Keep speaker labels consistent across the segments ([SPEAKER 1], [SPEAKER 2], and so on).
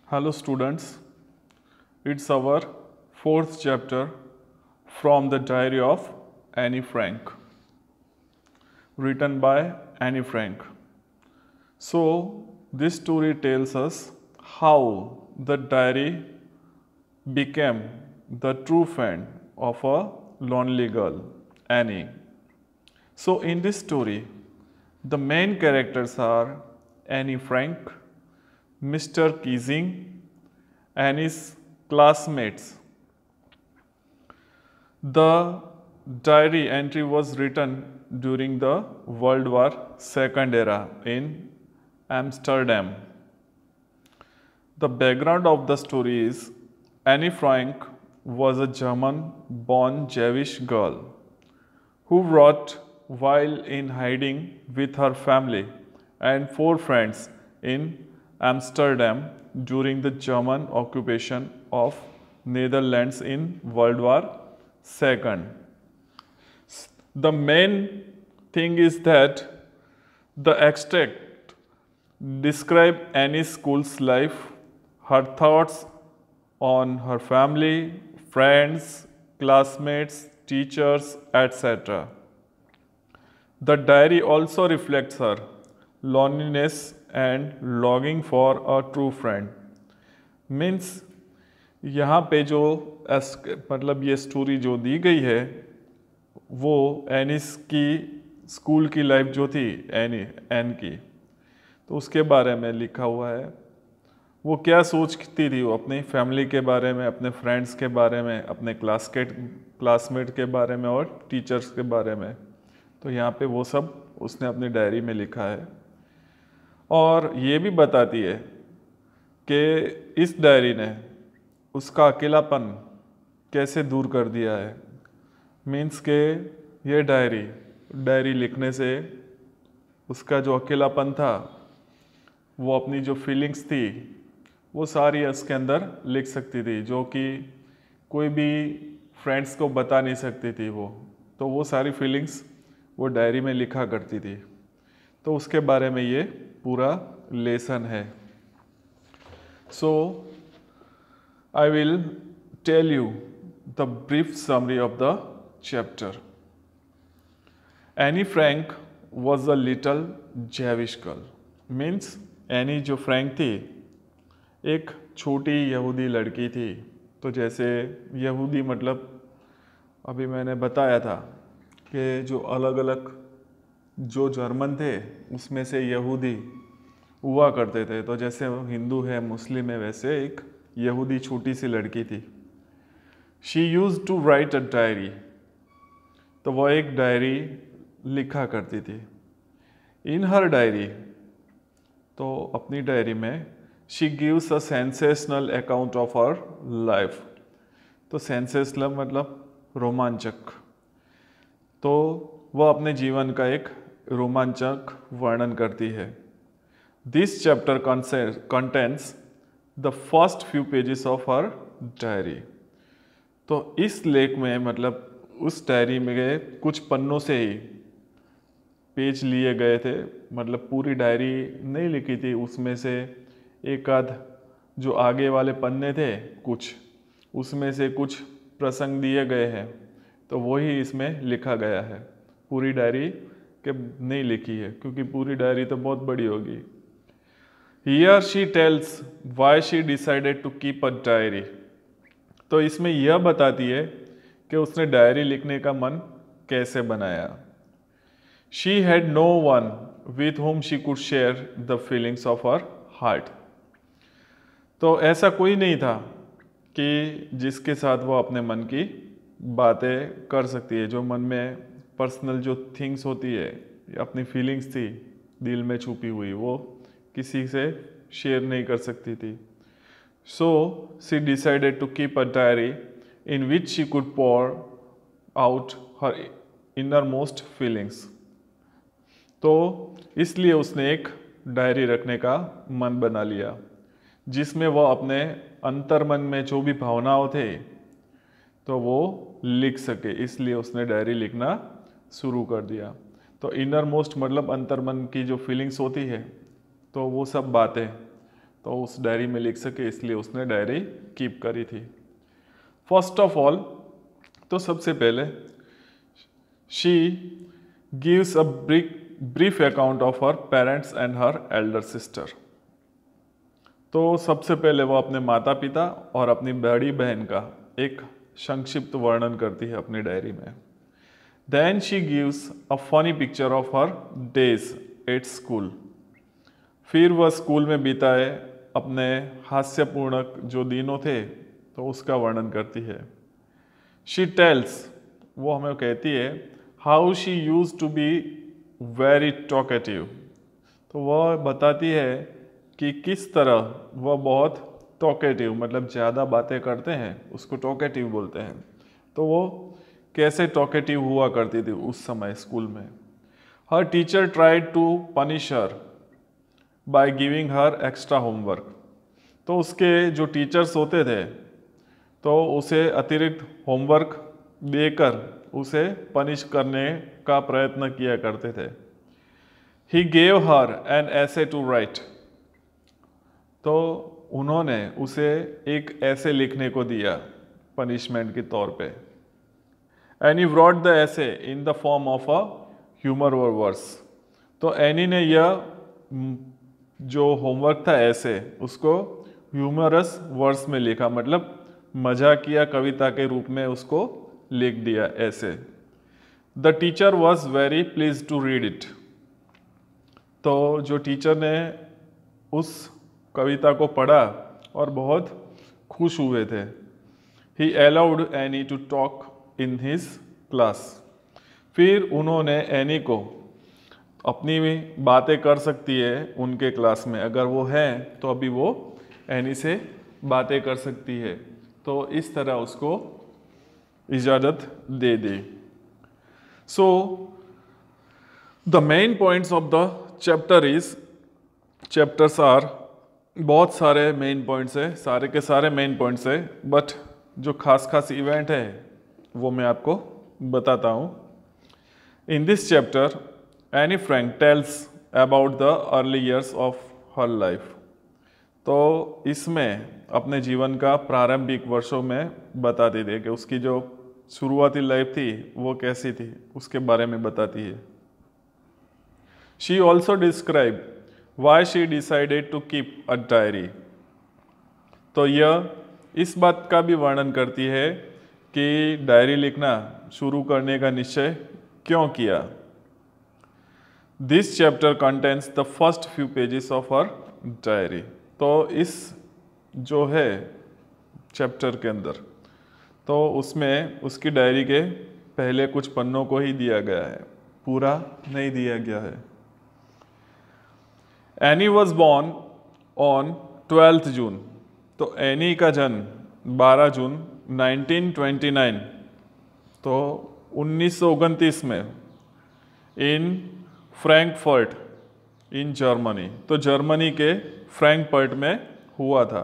[SPEAKER 1] Hello students, it's our fourth chapter from the diary of Annie Frank, written by Annie Frank. So, this story tells us how the diary became the true friend of a lonely girl, Annie. So, in this story, the main characters are Annie Frank, Mr. Keesing, Annie's classmates. The diary entry was written during the World War II era in Amsterdam. The background of the story is Annie Frank was a German born Jewish girl who wrote while in hiding with her family and four friends in Amsterdam during the German occupation of Netherlands in World War II. The main thing is that the extract describe Annie's school's life, her thoughts on her family, friends, classmates, teachers, etc. The diary also reflects her loneliness and longing for a true friend. Means यहाँ पे जो मतलब ये story जो दी गई है वो एनिस की स्कूल की लाइफ जो थी एन की, तो उसके बारे में लिखा हुआ है। वो क्या सोचती थी, वो अपनी फैमिली के बारे में, अपने फ्रेंड्स के बारे में, अपने क्लासमेट के बारे में और टीचर्स के बारे में। तो यहाँ पे वो सब उसने अपनी डायरी में लिखा है और ये भी बताती है कि इस डायरी ने उसका अकेलापन कैसे दूर कर दिया है। मीन्स के ये डायरी लिखने से उसका जो अकेलापन था, वो अपनी जो फीलिंग्स थी वो सारी उसके अंदर लिख सकती थी, जो कि कोई भी फ्रेंड्स को बता नहीं सकती थी वो। तो वो सारी फीलिंग्स वो डायरी में लिखा करती थी। तो उसके बारे में ये पूरा लेसन है। So I will tell you the brief summary of the chapter. Anne Frank was a little Jewish girl. Means Anne जो फ्रैंक थी एक छोटी यहूदी लड़की थी। तो जैसे यहूदी मतलब अभी मैंने बताया था कि जो अलग अलग जो जर्मन थे उसमें से यहूदी हुआ करते थे। तो जैसे हिंदू है, मुस्लिम है, वैसे एक यहूदी छोटी सी लड़की थी। She use to write a diary. तो वह एक डायरी लिखा करती थी। इन हर डायरी, तो अपनी डायरी में she gives a sensational account of her life. तो सेंसेशनल मतलब रोमांचक। तो वह अपने जीवन का एक रोमांचक वर्णन करती है। This chapter contains the first few pages of her diary. तो इस लेख में मतलब उस डायरी में कुछ पन्नों से ही पेज लिए गए थे। मतलब पूरी डायरी नहीं लिखी थी, उसमें से एक आध जो आगे वाले पन्ने थे कुछ, उसमें से कुछ प्रसंग दिए गए हैं। तो वही इसमें लिखा गया है। पूरी डायरी के नहीं लिखी है क्योंकि पूरी डायरी तो बहुत बड़ी होगी। Here she tells why she decided to keep a diary. तो इसमें यह बताती है कि उसने डायरी लिखने का मन कैसे बनाया। She had no one with whom she could share the feelings of her heart. तो ऐसा कोई नहीं था कि जिसके साथ वो अपने मन की बातें कर सकती है। जो मन में पर्सनल जो थिंग्स होती है, अपनी फीलिंग्स थी दिल में छुपी हुई, वो किसी से शेयर नहीं कर सकती थी। So she decided to keep a diary in which she could pour out her innermost feelings. तो इसलिए उसने एक डायरी रखने का मन बना लिया जिसमें वह अपने अंतर्मन में जो भी भावनाओं थे तो वो लिख सके। इसलिए उसने डायरी लिखना शुरू कर दिया। तो इनर मोस्ट मतलब अंतर्मन की जो फीलिंग्स होती है, तो वो सब बातें तो उस डायरी में लिख सके, इसलिए उसने डायरी कीप करी थी। फर्स्ट ऑफ ऑल, तो सबसे पहले she gives a brief account of her parents and her Elder sister. तो सबसे पहले वो अपने माता पिता और अपनी बड़ी बहन का एक संक्षिप्त वर्णन करती है अपनी डायरी में। Then she gives a funny picture of her days at school. फिर वह स्कूल में बिताए अपने हास्यपूर्ण जो दिनों थे तो उसका वर्णन करती है। शी टेल्स, वो हमें कहती है, how she use to be very talkative. तो वह बताती है कि किस तरह वह बहुत टॉकेटिव, मतलब ज़्यादा बातें करते हैं, उसको टॉकेटिव बोलते हैं। तो वो कैसे टॉकेटिव हुआ करती थी उस समय स्कूल में। हर teacher tried to punish her by giving her extra homework. तो उसके जो टीचर्स होते थे तो उसे अतिरिक्त होमवर्क देकर उसे पनिश करने का प्रयत्न किया करते थे। He gave her an essay to write. तो उन्होंने उसे एक ऐसे लिखने को दिया पनिशमेंट के तौर पे। एंड ही ब्रॉट द ऐसे इन the form of a humour और वर्स। तो एनी ने यह जो होमवर्क था ऐसे उसको ह्यूमरस वर्स में लिखा, मतलब मजाकिया कविता के रूप में उसको लिख दिया ऐसे। The teacher was very pleased to read it. तो जो टीचर ने उस कविता को पढ़ा और बहुत खुश हुए थे। He allowed Anne to talk in his class. फिर उन्होंने एनी को अपनी बातें कर सकती है उनके क्लास में, अगर वो है तो अभी वो एनी से बातें कर सकती है। तो इस तरह उसको इजाज़त दे दी। So the main points of the chapters are, बहुत सारे मेन पॉइंट्स है, सारे के सारे मेन पॉइंट्स है, बट जो खास इवेंट है वो मैं आपको बताता हूँ। In this chapter Anne Frank tells about the early years of her life. तो इसमें अपने जीवन का प्रारंभिक वर्षों में बताती थी कि उसकी जो शुरुआती लाइफ थी वो कैसी थी, उसके बारे में बताती है। She also describe why she decided to keep a diary. तो यह इस बात का भी वर्णन करती है कि डायरी लिखना शुरू करने का निश्चय क्यों किया। This chapter contains the first few pages of her diary. तो इस जो है चैप्टर के अंदर, तो उसमें उसकी डायरी के पहले कुछ पन्नों को ही दिया गया है, पूरा नहीं दिया गया है। एनी वॉज बॉर्न ऑन 12 जून। तो एनी का जन्म 12 जून 1929, तो 1929 में इन फ्रैंकफर्ट इन जर्मनी, तो जर्मनी के फ्रैंकफर्ट में हुआ था।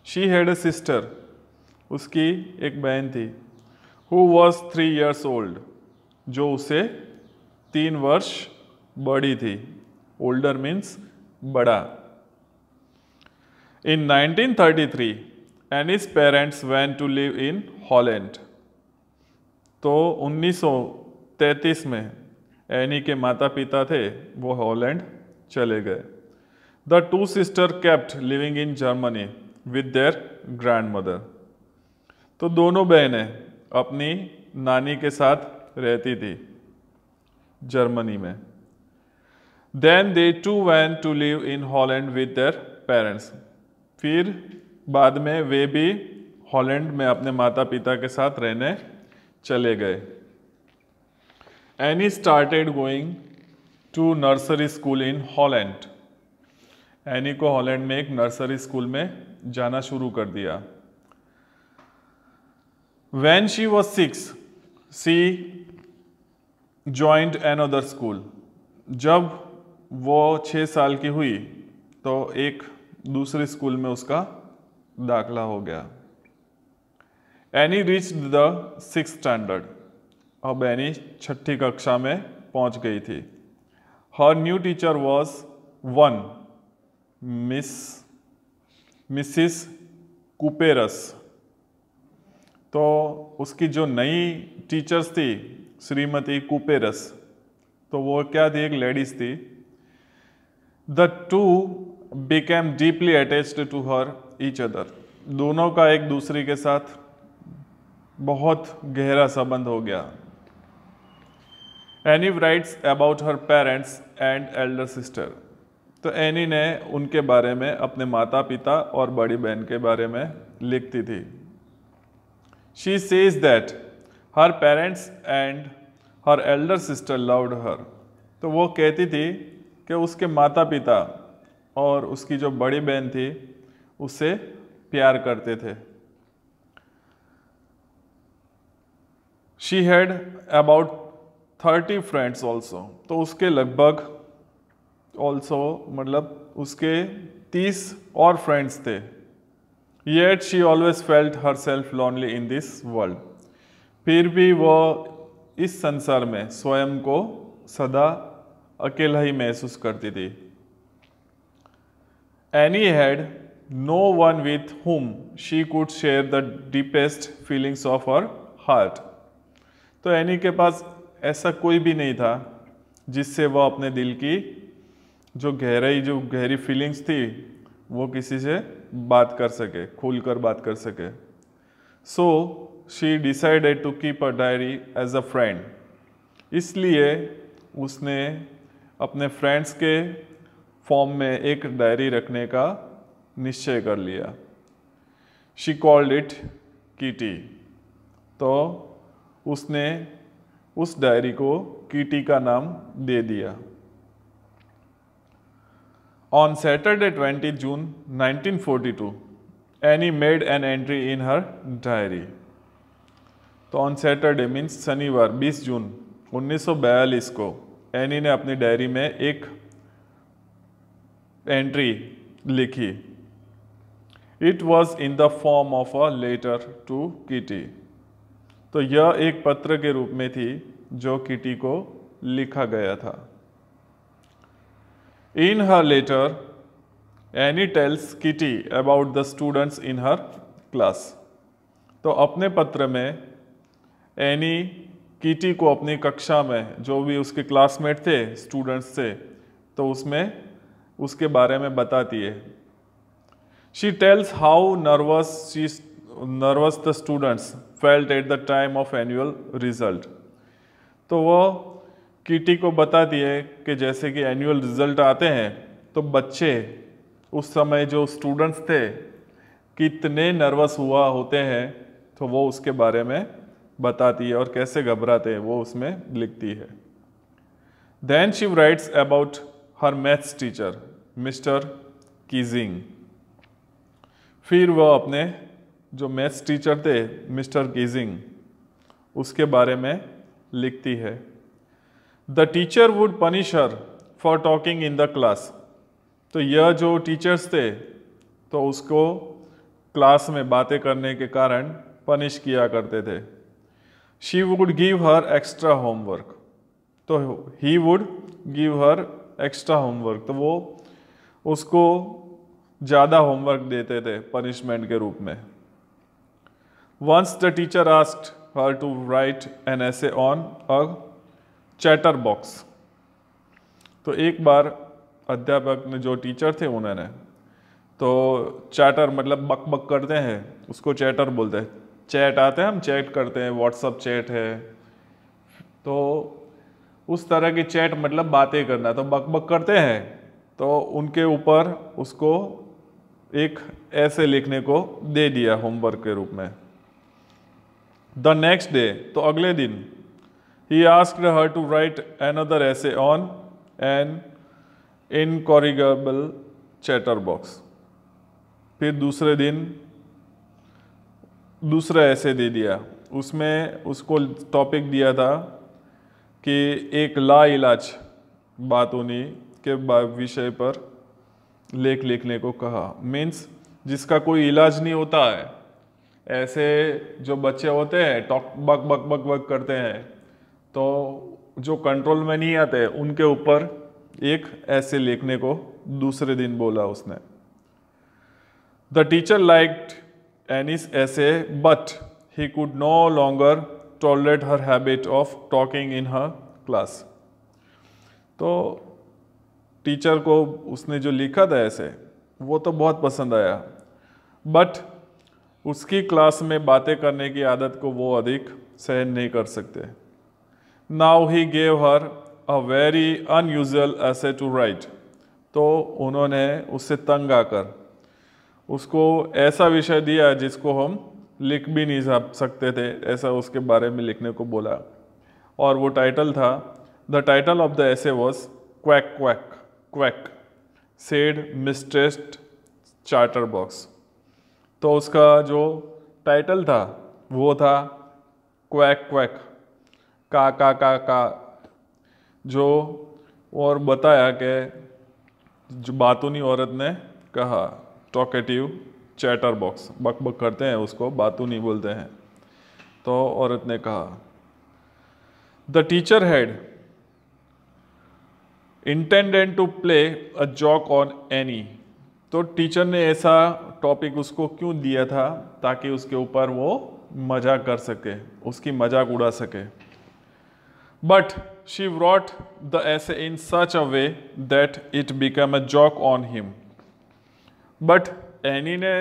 [SPEAKER 1] शी हैड अ सिस्टर, उसकी एक बहन थी, हु वॉज 3 years ओल्ड, जो उसे 3 वर्ष बड़ी थी। ओल्डर मीन्स बड़ा। In 1933 Annie's parents went to live in Holland. तो 1933 में एनी के माता पिता थे वो हॉलैंड चले गए। The 2 sisters kept living in Germany with their grandmother. तो दोनों बहनें अपनी नानी के साथ रहती थी जर्मनी में। Then they too went to live in Holland with their parents. फिर बाद में वे भी हॉलैंड में अपने माता पिता के साथ रहने चले गए। Annie started going to nursery school in Holland. Annie को हॉलैंड में एक नर्सरी स्कूल में जाना शुरू कर दिया। When she was 6, she joined another school. जब वो 6 साल की हुई तो एक दूसरे स्कूल में उसका दाखला हो गया। Any reached the 6th standard. अब एनी 6ठी कक्षा में पहुंच गई थी। Her new teacher was 1, Mrs Kuperus. तो उसकी जो नई टीचर्स थी श्रीमती कुपेरस, तो वो क्या थी, एक लेडीज थी। The two became deeply attached to her each other. दोनों का एक दूसरे के साथ बहुत गहरा संबंध हो गया। Any rights about her parents and Elder sister. तो एनी ने उनके बारे में, अपने माता पिता और बड़ी बहन के बारे में लिखती थी। She says that her parents and her Elder sister loved her. तो वो कहती थी कि उसके माता पिता और उसकी जो बड़ी बहन थी उससे प्यार करते थे। She had about 30 friends also. तो उसके लगभग ऑल्सो मतलब उसके 30 और फ्रेंड्स थे। Yet she always felt her self lonely in this world. फिर भी वो इस संसार में स्वयं को सदा अकेला ही महसूस करती थी। Annie had no one with whom she could share the deepest feelings of her heart. तो एनी के पास ऐसा कोई भी नहीं था जिससे वो अपने दिल की जो गहरी फीलिंग्स थी वो किसी से बात कर सके, खुलकर बात कर सके। So she decided to keep a diary as a friend. इसलिए उसने अपने फ्रेंड्स के फॉर्म में एक डायरी रखने का निश्चय कर लिया। She called it Kitty. तो उसने उस डायरी को कीटी का नाम दे दिया। On Saturday 20 June 1942, Annie made an entry in her diary. तो ऑन सैटरडे मीन्स शनिवार 20 जून 1942 को एनी ने अपनी डायरी में एक एंट्री लिखी। It was in the form of a letter to Kitty. तो यह एक पत्र के रूप में थी जो किटी को लिखा गया था। In her letter, Annie tells Kitty about the students in her class. तो अपने पत्र में एनी किटी को अपनी कक्षा में जो भी उसके क्लासमेट थे, स्टूडेंट्स थे, तो उसमें उसके बारे में बताती है। She tells how nervous the students felt at the time of annual result. तो वो किटी को बताती है कि जैसे कि एनुअल रिजल्ट आते हैं तो बच्चे उस समय जो स्टूडेंट्स थे कितने नर्वस हुआ होते हैं, तो वो उसके बारे में बताती है और कैसे घबराते हैं वो उसमें लिखती है। Then she writes about her maths teacher mister Keesing. फिर वह अपने जो मैथ्स टीचर थे मिस्टर कीजिंग उसके बारे में लिखती है। The teacher would punish her for talking in the class. तो यह जो टीचर्स थे तो उसको क्लास में बातें करने के कारण पनिश किया करते थे। She would give her extra homework. तो he would give her extra homework, तो वो उसको ज़्यादा होमवर्क देते थे पनिशमेंट के रूप में। Once the teacher asked her to write an essay on a chatterbox. तो एक बार अध्यापक ने, जो टीचर थे उन्होंने, तो चैटर मतलब बक बक करते हैं उसको चैटर बोलते हैं। चैट आते हैं, हम चैट करते हैं, व्हाट्सअप चैट है, तो उस तरह की चैट मतलब बातें करना, तो बक बक करते हैं। तो उनके ऊपर उसको एक ऐसे लिखने को दे दिया होमवर्क के रूप में। द नेक्स्ट डे, तो अगले दिन, he asked her to write another essay on an incorrigible chatterbox। फिर दूसरे दिन दूसरा ऐसे दे दिया, उसमें उसको टॉपिक दिया था कि एक लाइलाज बातूनी के विषय पर लेख लिखने को कहा। मीन्स जिसका कोई इलाज नहीं होता है, ऐसे जो बच्चे होते हैं टॉक बक बक बक बक करते हैं, तो जो कंट्रोल में नहीं आते उनके ऊपर एक ऐसे लिखने को दूसरे दिन बोला उसने। The teacher liked Annie's essay but he could no longer tolerate her habit of talking in her class. तो टीचर को उसने जो लिखा था ऐसे वो तो बहुत पसंद आया, बट उसकी क्लास में बातें करने की आदत को वो अधिक सहन नहीं कर सकते। Now he gave her a very unusual ऐसे टू राइट। तो उन्होंने उससे तंग आकर उसको ऐसा विषय दिया जिसको हम लिख भी नहीं सकते थे, ऐसा उसके बारे में लिखने को बोला। और वो टाइटल था, the title of the essay was quack quack quack said mistress chatterbox. तो उसका जो टाइटल था वो था क्वैक क्वैक का जो, और बताया कि जो बातूनी औरत ने कहा, टॉकेटिव चैटर बॉक्स, बक बक करते हैं उसको बातूनी बोलते हैं। तो औरत ने कहा, the teacher had intended to play a joke on Annie. तो टीचर ने ऐसा टॉपिक उसको क्यों दिया था, ताकि उसके ऊपर वो मजाक कर सके, उसकी मजाक उड़ा सके। But she wrote the essay in such a way that it became a joke on him. But any ने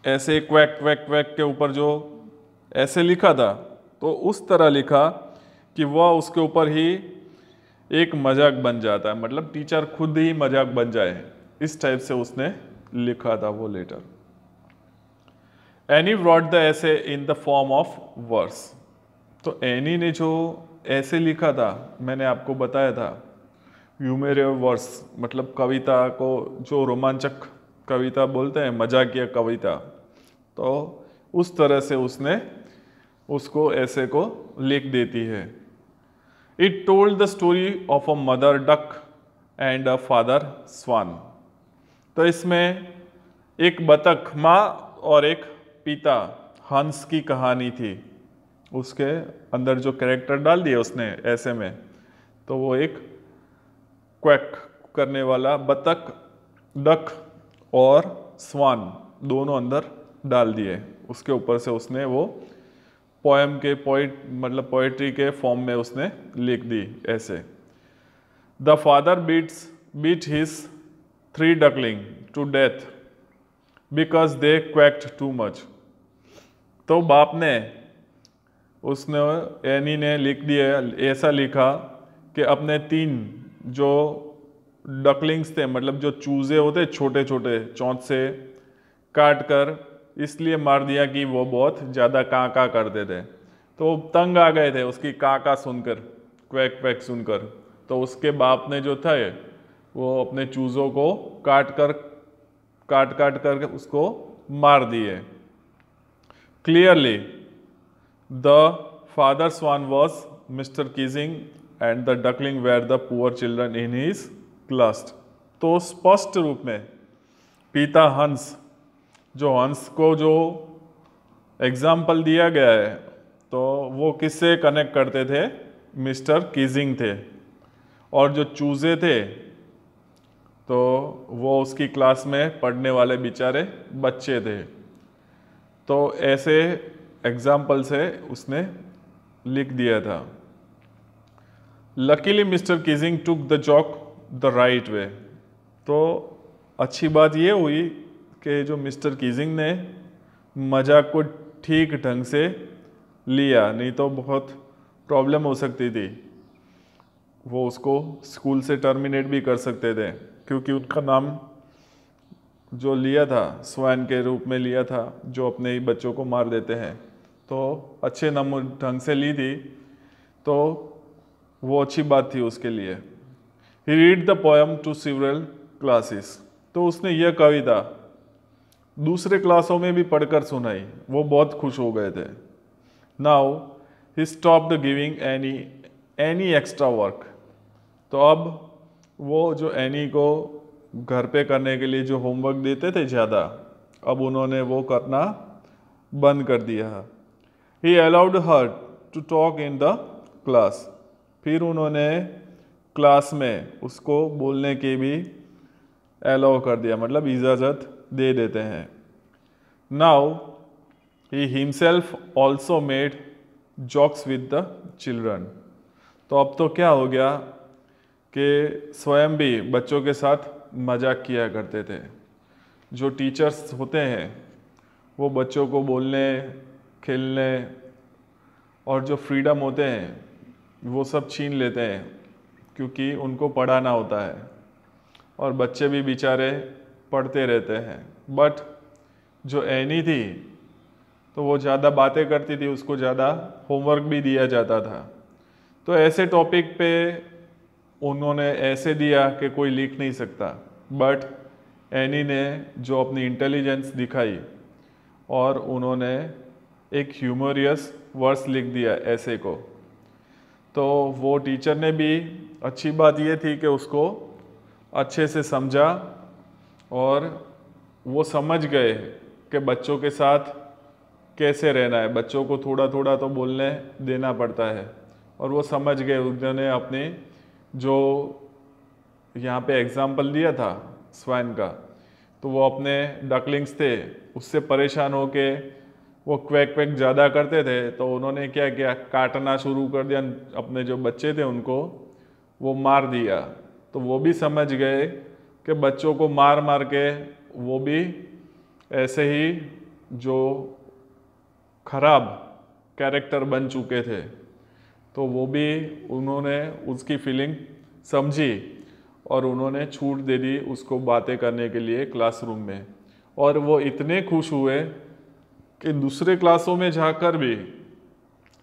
[SPEAKER 1] ऐसे क्वैक क्वैक क्वैक के ऊपर जो ऐसे लिखा था तो उस तरह लिखा कि वह उसके ऊपर ही एक मजाक बन जाता है, मतलब टीचर खुद ही मजाक बन जाए, इस टाइप से उसने लिखा था वो letter. Annie wrote the essay in the form of verse। तो एनी ने जो ऐसे लिखा था, मैंने आपको बताया था ह्यूमेरियर वर्स, मतलब कविता को जो रोमांचक कविता बोलते हैं, मजाकिया कविता, तो उस तरह से उसने उसको ऐसे को लिख देती है। It told the story of a mother duck and a father swan. तो इसमें एक बतख माँ और एक पिता हंस की कहानी थी। उसके अंदर जो कैरेक्टर डाल दिए उसने ऐसे में, तो वो एक क्वैक करने वाला बतख, डक और स्वान दोनों अंदर डाल दिए। उसके ऊपर से उसने वो पोएम के मतलब पोएट्री के फॉर्म में उसने लिख दी ऐसे। The father beat his 3 duckling to death because they quacked too much. तो बाप ने उसने एनी ने लिख दिया, ऐसा लिखा कि अपने 3 जो डकलिंग्स थे, मतलब जो चूजे होते छोटे छोटे, चोंच से काट कर इसलिए मार दिया कि वो बहुत ज़्यादा kaa करते थे। तो तंग आ गए थे उसकी kaa सुनकर, क्वैक क्वैक सुनकर। तो उसके बाप ने जो था वो अपने चूज़ों को काट कर उसको मार दिए। Clearly the father swan was Mr. Keesing and the duckling were the poor children in his class। तो स्पष्ट रूप में पिता हंस, जो हंस को जो एग्जाम्पल दिया गया है, तो वो किससे कनेक्ट करते थे, मिस्टर कीजिंग थे। और जो चूजे थे तो वो उसकी क्लास में पढ़ने वाले बेचारे बच्चे थे। तो ऐसे एग्जाम्पल से उसने लिख दिया था। Luckily mister Keesing took the joke the right way. तो अच्छी बात ये हुई कि जो मिस्टर कीजिंग ने मजाक को ठीक ढंग से लिया, नहीं तो बहुत प्रॉब्लम हो सकती थी। वो उसको स्कूल से टर्मिनेट भी कर सकते थे, क्योंकि उनका नाम जो लिया था स्वैन के रूप में लिया था, जो अपने ही बच्चों को मार देते हैं। तो अच्छे ढंग से ली थी, तो वो अच्छी बात थी उसके लिए। He read the poem to several classes. तो उसने यह कविता दूसरे क्लासों में भी पढ़कर सुनाई, वो बहुत खुश हो गए थे। Now he stopped giving any extra work. तो अब वो जो एनी को घर पे करने के लिए जो होमवर्क देते थे ज़्यादा, अब उन्होंने वो करना बंद कर दिया। He allowed her to talk in the class। फिर उन्होंने क्लास में उसको बोलने की भी अलाउ कर दिया, मतलब इजाज़त दे देते हैं। Now he himself also made jokes with the children. तो अब तो क्या हो गया कि स्वयं भी बच्चों के साथ मजाक किया करते थे। जो टीचर्स होते हैं वो बच्चों को बोलने, खेलने और जो फ्रीडम होते हैं वो सब छीन लेते हैं, क्योंकि उनको पढ़ाना होता है और बच्चे भी बेचारे पढ़ते रहते हैं। बट जो एनी थी तो वो ज़्यादा बातें करती थी, उसको ज़्यादा होमवर्क भी दिया जाता था। तो ऐसे टॉपिक पे उन्होंने ऐसे दिया कि कोई लिख नहीं सकता, बट एनी ने जो अपनी इंटेलिजेंस दिखाई और उन्होंने एक ह्यूमरियस वर्स लिख दिया ऐसे को। तो वो टीचर ने भी, अच्छी बात ये थी कि उसको अच्छे से समझा और वो समझ गए कि बच्चों के साथ कैसे रहना है। बच्चों को थोड़ा थोड़ा तो बोलने देना पड़ता है और वो समझ गए। उन्होंने अपने जो यहाँ पे एग्जाम्पल दिया था स्वाइन का, तो वो अपने डकलिंग्स थे उससे परेशान होके वो क्वैक क्वैक ज़्यादा करते थे, तो उन्होंने क्या किया, काटना शुरू कर दिया। अपने जो बच्चे थे उनको वो मार दिया। तो वो भी समझ गए कि बच्चों को मार मार के वो भी ऐसे ही जो खराब कैरेक्टर बन चुके थे, तो वो भी उन्होंने उसकी फीलिंग समझी और उन्होंने छूट दे दी उसको बातें करने के लिए क्लासरूम में। और वो इतने खुश हुए कि दूसरे क्लासों में जाकर भी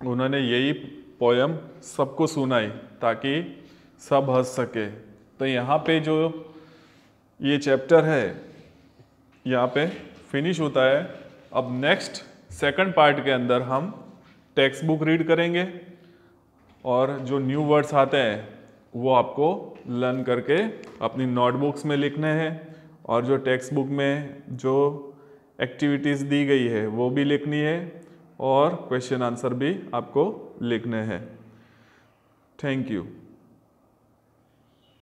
[SPEAKER 1] उन्होंने यही पोयम सबको सुनाई ताकि सब हंस सके। तो यहाँ पे जो ये चैप्टर है यहाँ पे फिनिश होता है। अब नेक्स्ट सेकंड पार्ट के अंदर हम टेक्स्ट बुक रीड करेंगे और जो न्यू वर्ड्स आते हैं वो आपको लर्न करके अपनी नोटबुक्स में लिखने हैं, और जो टेक्स्ट बुक में जो एक्टिविटीज़ दी गई है वो भी लिखनी है और क्वेश्चन आंसर भी आपको लिखने हैं। Thank you.